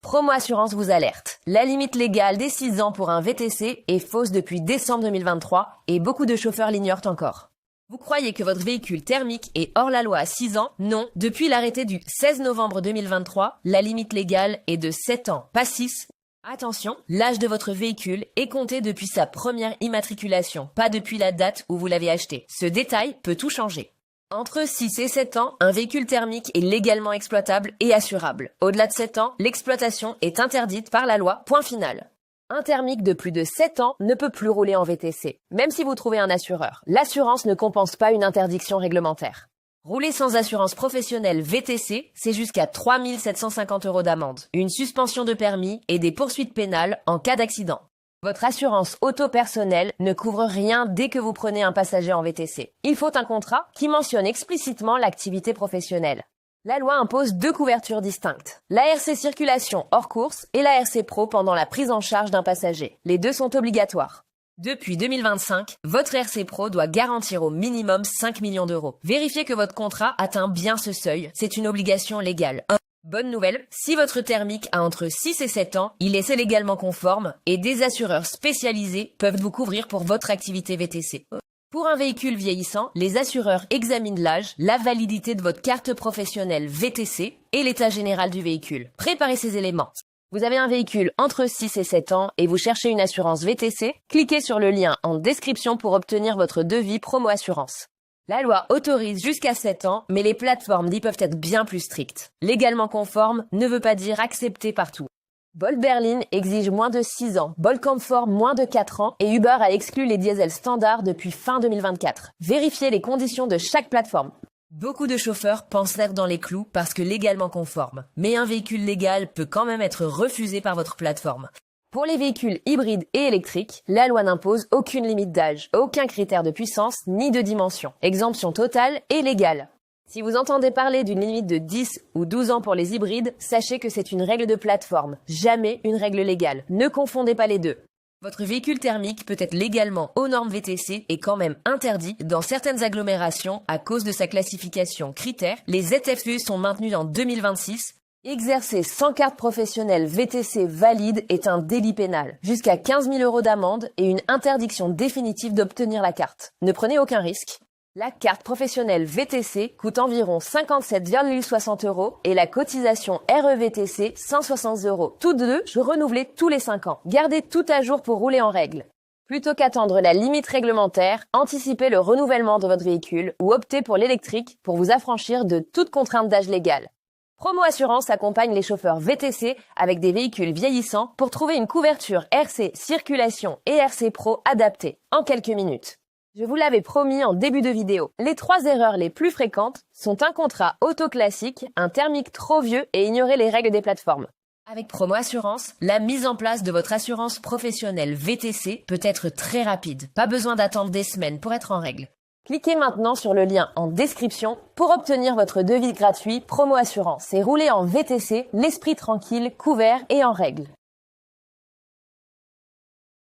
Promo Assurance vous alerte. La limite légale des 6 ans pour un VTC est fausse depuis décembre 2023 et beaucoup de chauffeurs l'ignorent encore. Vous croyez que votre véhicule thermique est hors la loi à 6 ans? Non. Depuis l'arrêté du 16 novembre 2023, la limite légale est de 7 ans, pas 6. Attention, l'âge de votre véhicule est compté depuis sa première immatriculation, pas depuis la date où vous l'avez acheté. Ce détail peut tout changer. Entre 6 et 7 ans, un véhicule thermique est légalement exploitable et assurable. Au-delà de 7 ans, l'exploitation est interdite par la loi, point final. Un thermique de plus de 7 ans ne peut plus rouler en VTC, même si vous trouvez un assureur. L'assurance ne compense pas une interdiction réglementaire. Rouler sans assurance professionnelle VTC, c'est jusqu'à 3 750 € d'amende, une suspension de permis et des poursuites pénales en cas d'accident. Votre assurance auto personnelle ne couvre rien dès que vous prenez un passager en VTC. Il faut un contrat qui mentionne explicitement l'activité professionnelle. La loi impose 2 couvertures distinctes. La RC Circulation hors course et la RC Pro pendant la prise en charge d'un passager. Les deux sont obligatoires. Depuis 2025, votre RC Pro doit garantir au minimum 5 millions d'euros. Vérifiez que votre contrat atteint bien ce seuil. C'est une obligation légale. Bonne nouvelle, si votre thermique a entre 6 et 7 ans, il est légalement conforme et des assureurs spécialisés peuvent vous couvrir pour votre activité VTC. Pour un véhicule vieillissant, les assureurs examinent l'âge, la validité de votre carte professionnelle VTC et l'état général du véhicule. Préparez ces éléments. Vous avez un véhicule entre 6 et 7 ans et vous cherchez une assurance VTC? Cliquez sur le lien en description pour obtenir votre devis Promo Assurance. La loi autorise jusqu'à 7 ans, mais les plateformes y peuvent être bien plus strictes. Légalement conforme ne veut pas dire accepté partout. Bolt Berlin exige moins de 6 ans, Bolt Comfort moins de 4 ans et Uber a exclu les diesels standards depuis fin 2024. Vérifiez les conditions de chaque plateforme. Beaucoup de chauffeurs pensent être dans les clous parce que légalement conforme. Mais un véhicule légal peut quand même être refusé par votre plateforme. Pour les véhicules hybrides et électriques, la loi n'impose aucune limite d'âge, aucun critère de puissance ni de dimension. Exemption totale et légale. Si vous entendez parler d'une limite de 10 ou 12 ans pour les hybrides, sachez que c'est une règle de plateforme, jamais une règle légale. Ne confondez pas les deux. Votre véhicule thermique peut être légalement aux normes VTC et quand même interdit dans certaines agglomérations à cause de sa classification critère. Les ZFE sont maintenus en 2026. Exercer sans carte professionnelle VTC valide est un délit pénal. Jusqu'à 15 000 € d'amende et une interdiction définitive d'obtenir la carte. Ne prenez aucun risque. La carte professionnelle VTC coûte environ 57,60 € et la cotisation REVTC 160 €. Toutes deux, renouvelées tous les 5 ans. Gardez tout à jour pour rouler en règle. Plutôt qu'attendre la limite réglementaire, anticipez le renouvellement de votre véhicule ou optez pour l'électrique pour vous affranchir de toute contrainte d'âge légal. Promo Assurance accompagne les chauffeurs VTC avec des véhicules vieillissants pour trouver une couverture RC Circulation et RC Pro adaptée en quelques minutes. Je vous l'avais promis en début de vidéo. Les 3 erreurs les plus fréquentes sont un contrat auto classique, un thermique trop vieux et ignorer les règles des plateformes. Avec Promo Assurance, la mise en place de votre assurance professionnelle VTC peut être très rapide. Pas besoin d'attendre des semaines pour être en règle. Cliquez maintenant sur le lien en description pour obtenir votre devis gratuit Promo Assurance et roulez en VTC, l'esprit tranquille, couvert et en règle.